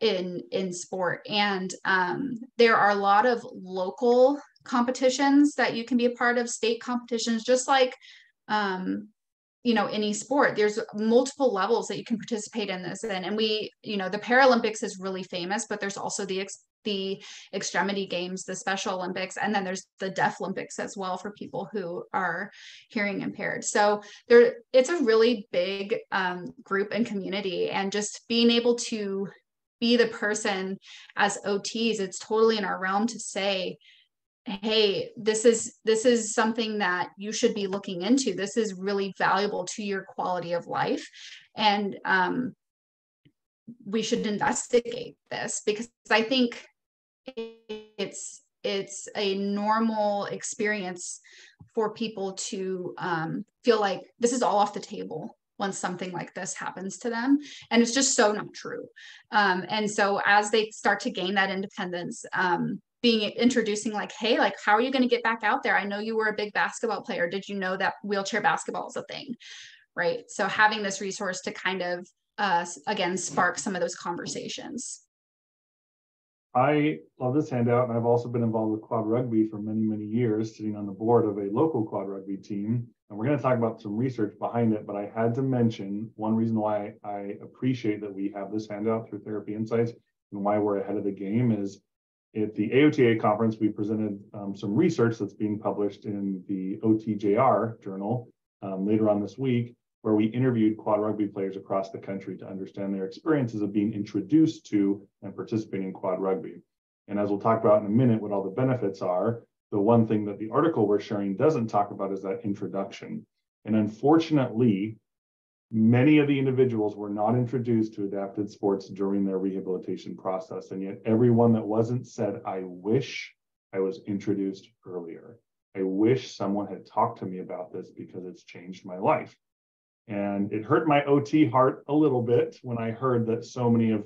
in sport. And there are a lot of local competitions that you can be a part of, state competitions, just like you know, any sport. There's multiple levels that you can participate in this. And we, you know, the Paralympics is really famous, but there's also the extremity games, the Special Olympics, and then there's the Deaf Olympics as well for people who are hearing impaired. So it's a really big group and community, and just being able to be the person as OTs, it's totally in our realm to say, hey, this is something that you should be looking into. This is really valuable to your quality of life. And we should investigate this, because I think it's a normal experience for people to feel like this is all off the table when something like this happens to them. And it's just so not true. And so as they start to gain that independence, introducing like, hey, like, how are you going to get back out there? I know you were a big basketball player. Did you know that wheelchair basketball is a thing? Right. So having this resource to kind of, again, spark some of those conversations. I love this handout, and I've also been involved with quad rugby for many, many years, sitting on the board of a local quad rugby team. And we're going to talk about some research behind it, but I had to mention one reason why I appreciate that we have this handout through Therapy Insights and why we're ahead of the game is at the AOTA conference, we presented some research that's being published in the OTJR journal later on this week, where we interviewed quad rugby players across the country to understand their experiences of being introduced to and participating in quad rugby. And as we'll talk about in a minute, what all the benefits are, the one thing that the article we're sharing doesn't talk about is that introduction. And unfortunately, many of the individuals were not introduced to adapted sports during their rehabilitation process. And yet everyone that wasn't said, I wish I was introduced earlier. I wish someone had talked to me about this because it's changed my life. And it hurt my OT heart a little bit when I heard that so many of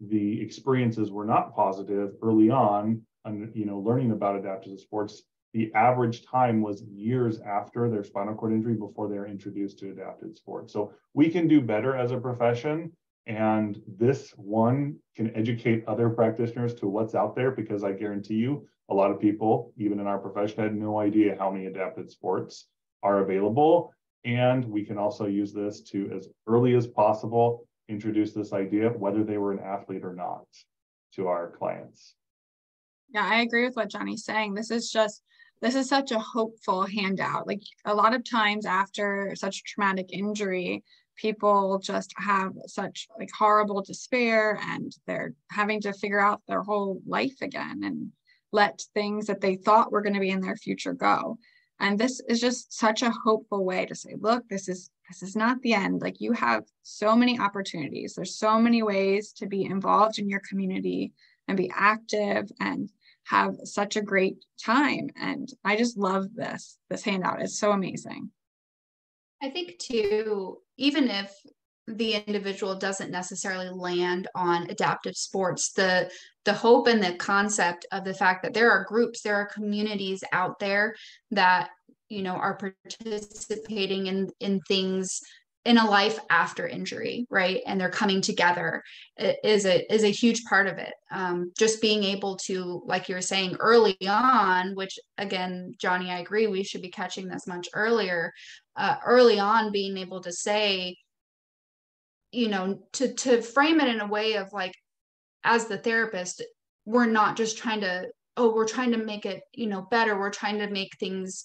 the experiences were not positive early on, and learning about adaptive sports. The average time was years after their spinal cord injury before they're introduced to adapted sports. So we can do better as a profession. And this one can educate other practitioners to what's out there, because I guarantee you, a lot of people, even in our profession, had no idea how many adapted sports are available. And we can also use this to, as early as possible, introduce this idea, whether they were an athlete or not, to our clients. Yeah, I agree with what Johnny's saying. This is such a hopeful handout. Like, a lot of times after such a traumatic injury, people just have such like horrible despair, and they're having to figure out their whole life again and let things that they thought were going to be in their future go. And this is just such a hopeful way to say, look, this is not the end. Like, you have so many opportunities. There's so many ways to be involved in your community and be active and have such a great time. And I just love this handout. It's so amazing. I think too, even if the individual doesn't necessarily land on adaptive sports, the hope and the concept of the fact that there are groups, there are communities out there that, are participating in things in a life after injury, right? And they're coming together is a huge part of it. Just being able to, like you were saying early on, which again, Johnny, I agree, we should be catching this much earlier, early on, being able to say, to frame it in a way of like, as the therapist, we're not just trying to, we're trying to make it, better. We're trying to make things,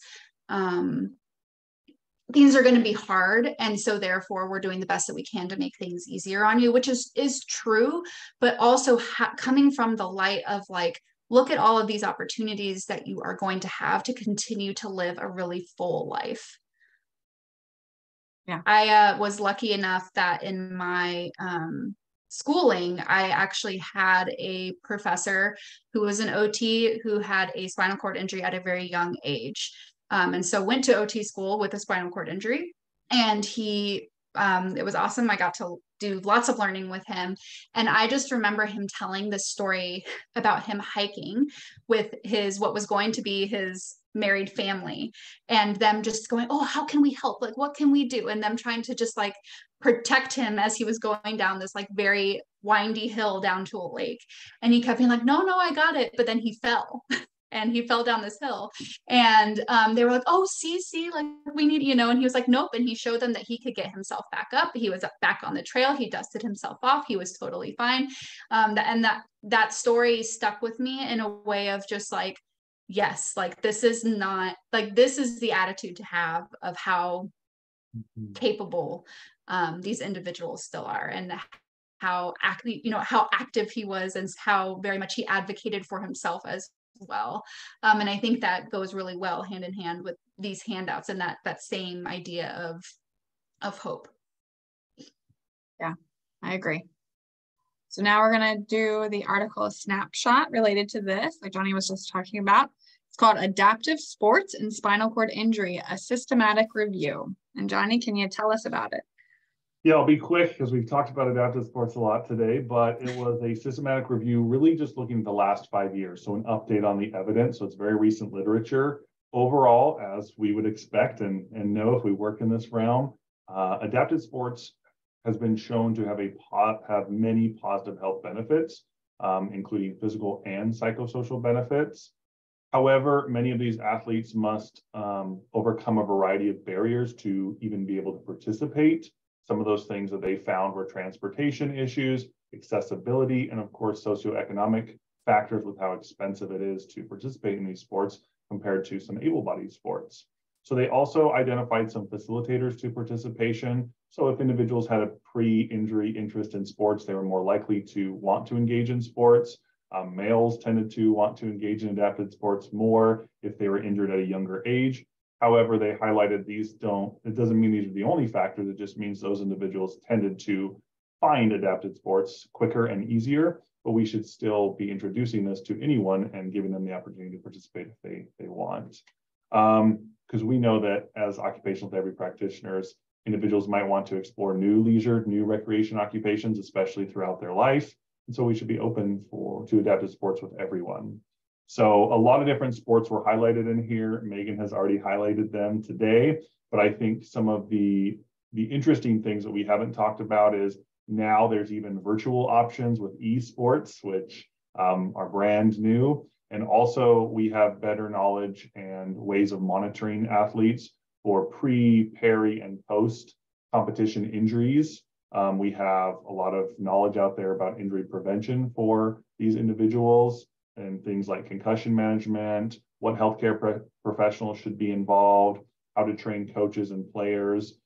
things are going to be hard. And so therefore we're doing the best that we can to make things easier on you, which is true, but also coming from the light of like, look at all of these opportunities that you are going to have to continue to live a really full life. Yeah. I was lucky enough that in my schooling, I actually had a professor who was an OT who had a spinal cord injury at a very young age. And so went to OT school with a spinal cord injury, and it was awesome. I got to do lots of learning with him. And I just remember him telling this story about him hiking with what was going to be his married family, and them just going, oh, how can we help? Like, what can we do? And them trying to just like protect him as he was going down this like very windy hill down to a lake. And he kept being like, no, I got it. But then he fell. And he fell down this hill, and they were like, oh, see, like we need, and he was like, nope. And he showed them that he could get himself back up. He was back on the trail. He dusted himself off. He was totally fine. That story stuck with me in a way of just like, yes, like this is not like, this is the attitude to have of how capable these individuals still are, and how active he was, and how very much he advocated for himself as well. And I think that goes really well hand in hand with these handouts and that same idea of hope. Yeah, I agree. So now we're going to do the article snapshot related to this, like Johnny was just talking about. It's called Adaptive Sports and Spinal Cord Injury, a Systematic Review. And Johnny, can you tell us about it? Yeah, I'll be quick because we've talked about adaptive sports a lot today, but it was a systematic review really just looking at the last 5 years. So an update on the evidence. So it's very recent literature. Overall, as we would expect and know if we work in this realm, adaptive sports has been shown to have many positive health benefits, including physical and psychosocial benefits. However, many of these athletes must overcome a variety of barriers to even be able to participate. Some of those things that they found were transportation issues, accessibility, and of course, socioeconomic factors with how expensive it is to participate in these sports compared to some able-bodied sports. So they also identified some facilitators to participation. So if individuals had a pre-injury interest in sports, they were more likely to want to engage in sports. Males tended to want to engage in adapted sports more if they were injured at a younger age. However, they highlighted it doesn't mean these are the only factors. It just means those individuals tended to find adapted sports quicker and easier, but we should still be introducing this to anyone and giving them the opportunity to participate if they want. Because we know that as occupational therapy practitioners, individuals might want to explore new leisure, new recreation occupations, especially throughout their life. And so we should be open to adapted sports with everyone. So a lot of different sports were highlighted in here. Megan has already highlighted them today, but I think some of the interesting things that we haven't talked about is now there's even virtual options with esports, which are brand new. And also we have better knowledge and ways of monitoring athletes for pre, peri, and post competition injuries. We have a lot of knowledge out there about injury prevention for these individuals and things like concussion management, what healthcare professionals should be involved, how to train coaches and players.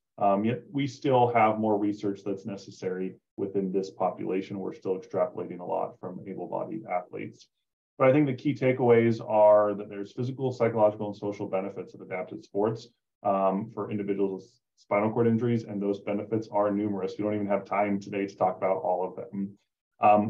Yet we still have more research that's necessary within this population. We're still extrapolating a lot from able-bodied athletes. But I think the key takeaways are that there's physical, psychological, and social benefits of adapted sports for individuals with spinal cord injuries, and those benefits are numerous. We don't even have time today to talk about all of them.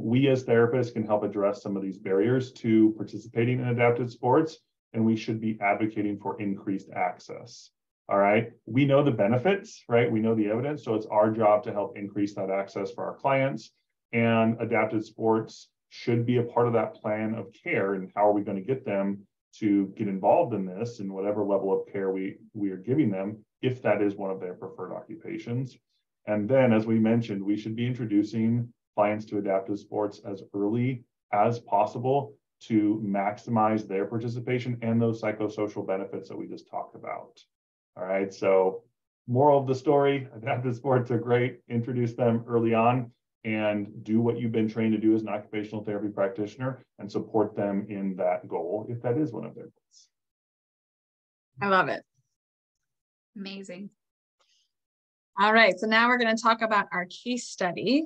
We as therapists can help address some of these barriers to participating in adapted sports, and we should be advocating for increased access. All right, we know the benefits, right? We know the evidence, so it's our job to help increase that access for our clients, and adapted sports should be a part of that plan of care. And how are we going to get them to get involved in this and whatever level of care we are giving them, if that is one of their preferred occupations. And then, as we mentioned, we should be introducing clients to adaptive sports as early as possible to maximize their participation and those psychosocial benefits that we just talked about. All right, so moral of the story, adaptive sports are great. Introduce them early on and do what you've been trained to do as an occupational therapy practitioner and support them in that goal, if that is one of their goals. I love it. Amazing. All right, so now we're going to talk about our case study.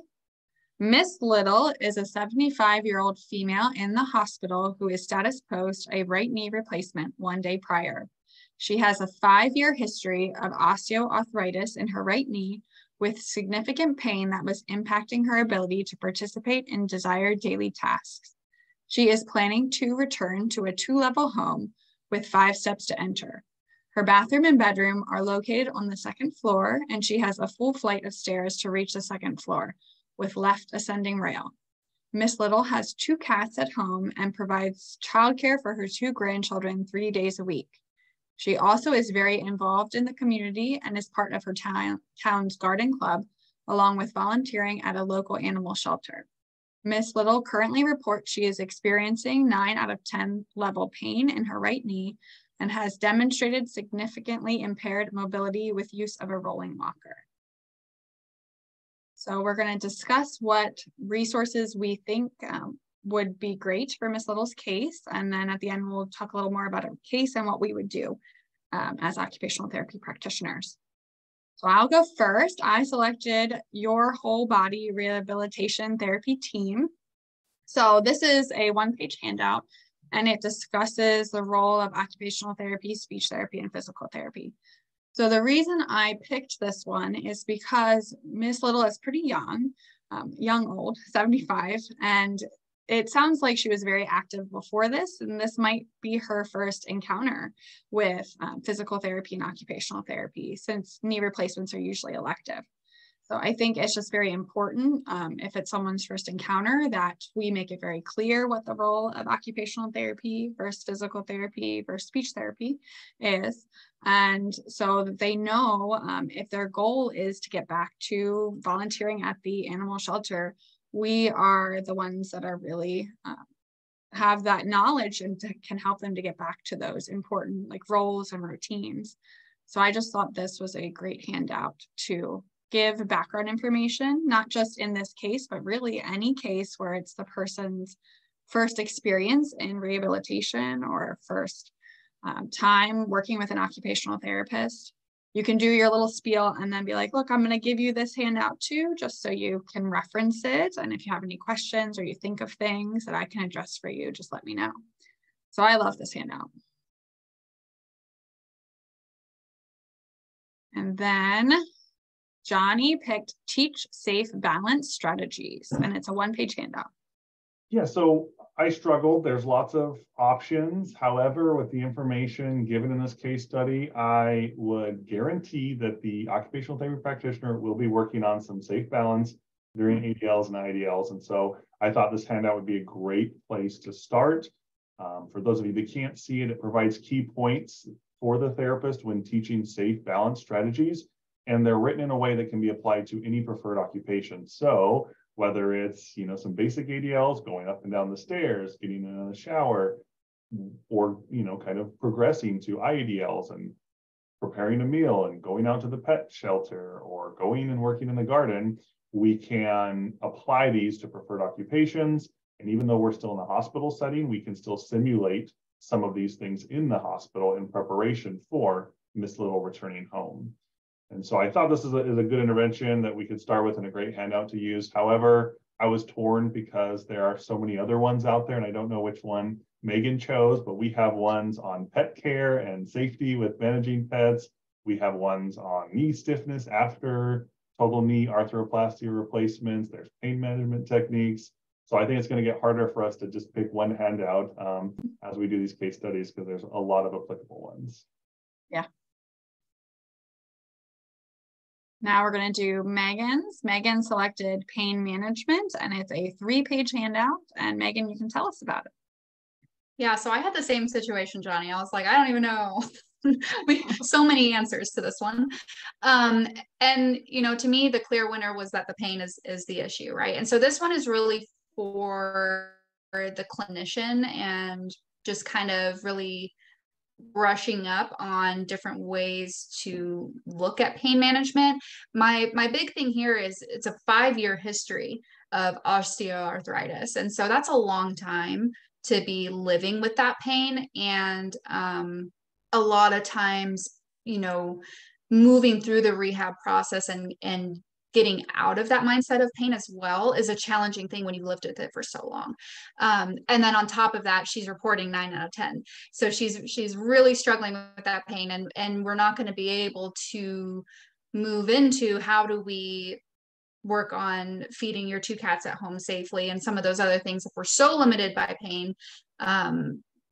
Miss Little is a 75-year-old female in the hospital who is status post a right knee replacement 1 day prior. She has a 5-year history of osteoarthritis in her right knee with significant pain that was impacting her ability to participate in desired daily tasks. She is planning to return to a 2-level home with 5 steps to enter. Her bathroom and bedroom are located on the 2nd floor, and she has a full flight of stairs to reach the 2nd floor with left ascending rail. Miss Little has 2 cats at home and provides childcare for her 2 grandchildren 3 days a week. She also is very involved in the community and is part of her town's garden club, along with volunteering at a local animal shelter. Miss Little currently reports she is experiencing 9 out of 10 level pain in her right knee and has demonstrated significantly impaired mobility with use of a rolling walker. So we're going to discuss what resources we think would be great for Miss Little's case. And then at the end, we'll talk a little more about our case and what we would do as occupational therapy practitioners. So I'll go first. I selected your whole body rehabilitation therapy team. So this is a 1-page handout, and it discusses the role of occupational therapy, speech therapy, and physical therapy. So the reason I picked this one is because Miss Little is pretty young, old, 75, and it sounds like she was very active before this, and this might be her first encounter with physical therapy and occupational therapy, since knee replacements are usually elective. So I think it's just very important, if it's someone's first encounter, that we make it very clear what the role of occupational therapy versus physical therapy versus speech therapy is. And so that they know if their goal is to get back to volunteering at the animal shelter, we are the ones that are really have that knowledge and can help them to get back to those important roles and routines. So I just thought this was a great handout to give background information, not just in this case, but really any case where it's the person's first experience in rehabilitation or first time working with an occupational therapist. you can do your little spiel and then be like, look, I'm going to give you this handout too, just so you can reference it. And if you have any questions or you think of things that I can address for you, just let me know. So I love this handout. And then Johnny picked Teach Safe Balance Strategies, and it's a one-page handout. Yeah, so I struggled. There's lots of options. However, with the information given in this case study, I would guarantee that the occupational therapy practitioner will be working on some safe balance during ADLs and IDLs. And so I thought this handout would be a great place to start. For those of you that can't see it, it provides key points for the therapist when teaching safe balance strategies. And they're written in a way that can be applied to any preferred occupation. So whether it's, some basic ADLs, going up and down the stairs, getting in a shower, or, kind of progressing to IADLs and preparing a meal and going out to the pet shelter or going and working in the garden, we can apply these to preferred occupations. And even though we're still in the hospital setting, we can still simulate some of these things in the hospital in preparation for Miss Little returning home. And so I thought this is a good intervention that we could start with and a great handout to use. However, I was torn because there are so many other ones out there, and I don't know which one Megan chose, but we have ones on pet care and safety with managing pets. We have ones on knee stiffness after total knee arthroplasty replacements. There's pain management techniques. So I think it's going to get harder for us to just pick one handout as we do these case studies, because there's a lot of applicable ones. Yeah. Now we're going to do Megan's. Megan selected pain management, and it's a 3-page handout. And Megan, you can tell us about it. Yeah, so I had the same situation, Johnny. I was like, I don't even know. So many answers to this one. And, to me, the clear winner was that the pain is the issue, right? And so this one is really for the clinician and just kind of really brushing up on different ways to look at pain management. My big thing here is it's a 5-year history of osteoarthritis. And so that's a long time to be living with that pain. And a lot of times, moving through the rehab process and getting out of that mindset of pain as well is a challenging thing when you've lived with it for so long. And then on top of that, she's reporting 9 out of 10. So she's really struggling with that pain, and we're not going to be able to move into how do we work on feeding your 2 cats at home safely and some of those other things if we're so limited by pain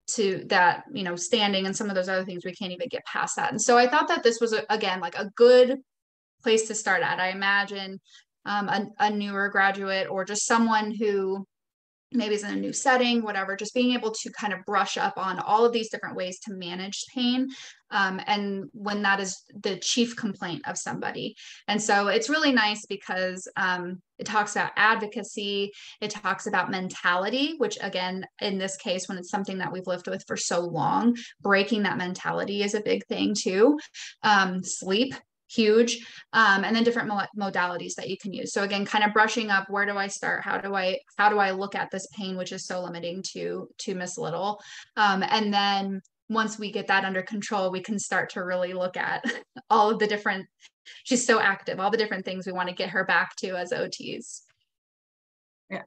to that, standing and some of those other things, we can't even get past that. And so I thought that this was, again, like a good place to start at. I imagine a newer graduate or just someone who maybe is in a new setting, whatever, just being able to kind of brush up on all of these different ways to manage pain. And when that is the chief complaint of somebody. And so it's really nice because it talks about advocacy, it talks about mentality, which again, in this case, when it's something that we've lived with for so long, breaking that mentality is a big thing too. Sleep, huge, and then different modalities that you can use. So again, kind of brushing up, where do I start? How do I look at this pain, which is so limiting to Miss Little? And then once we get that under control, we can start to really look at all of the different, she's so active, all the different things we want to get her back to as OTs. Yeah,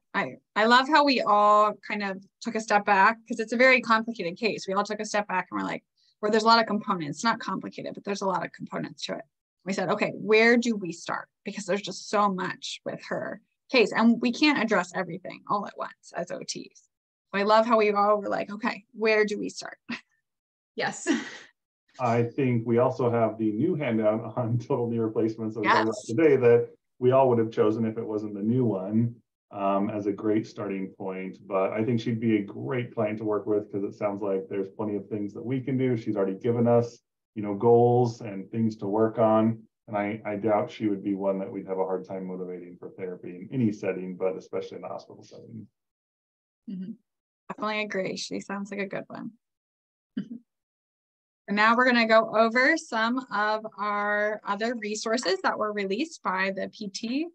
I love how we all kind of took a step back, because it's a very complicated case. We all took a step back and we're like, where there's a lot of components, not complicated, but there's a lot of components to it. We said, okay, where do we start? Because there's just so much with her case, and we can't address everything all at once as OTs. So I love how we all were like, okay, where do we start? Yes. I think we also have the new handout on total knee replacements that we talked about Yes. today that we all would have chosen if it wasn't the new one as a great starting point. But I think she'd be a great client to work with, because it sounds like there's plenty of things that we can do. She's already given us goals and things to work on. And I doubt she would be one that we'd have a hard time motivating for therapy in any setting, but especially in the hospital setting. Mm-hmm. Definitely agree. She sounds like a good one. Mm-hmm. And now we're going to go over some of our other resources that were released by the PT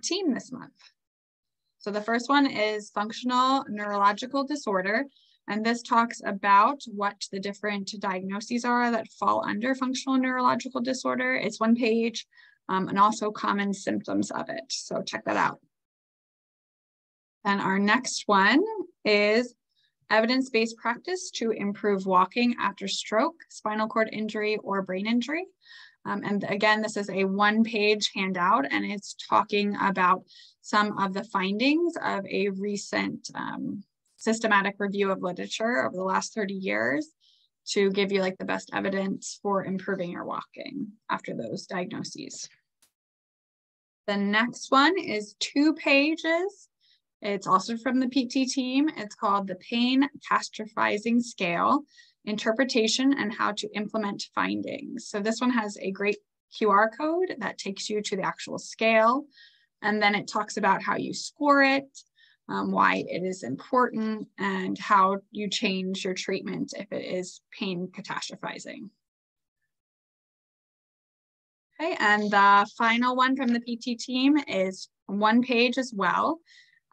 team this month. So the first one is functional neurological disorder, And this talks about what the different diagnoses are that fall under functional neurological disorder. It's 1 page, and also common symptoms of it. So check that out. And our next one is evidence-based practice to improve walking after stroke, spinal cord injury, or brain injury. And again, this is a 1-page handout, and it's talking about some of the findings of a recent systematic review of literature over the last 30 years to give you like the best evidence for improving your walking after those diagnoses. The next one is 2 pages. It's also from the PT team. It's called the Pain Catastrophizing Scale, Interpretation and How to Implement Findings. So this one has a great QR code that takes you to the actual scale. And then it talks about how you score it, why it is important, and how you change your treatment if it is pain catastrophizing. Okay, and the final one from the PT team is 1 page as well.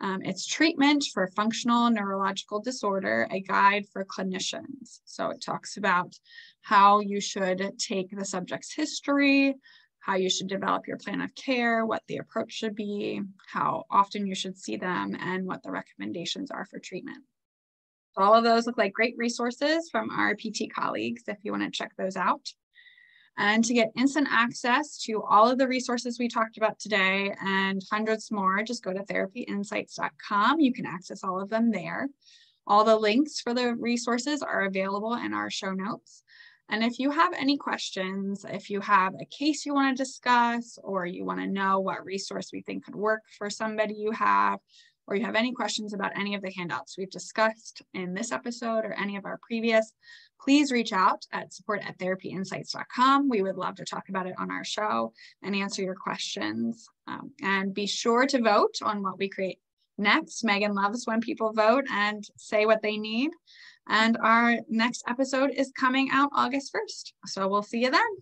It's Treatment for Functional Neurological Disorder, a guide for clinicians. So it talks about how you should take the subject's history, how you should develop your plan of care, what the approach should be, how often you should see them, and what the recommendations are for treatment. So all of those look like great resources from our PT colleagues if you want to check those out. And to get instant access to all of the resources we talked about today and hundreds more, just go to therapyinsights.com. You can access all of them there. All the links for the resources are available in our show notes. And if you have any questions, if you have a case you want to discuss, or you want to know what resource we think could work for somebody you have, or you have any questions about any of the handouts we've discussed in this episode or any of our previous, please reach out at support@therapyinsights.com. We would love to talk about it on our show and answer your questions. And be sure to vote on what we create next. Megan loves when people vote and say what they need. And our next episode is coming out August 1st. So we'll see you then.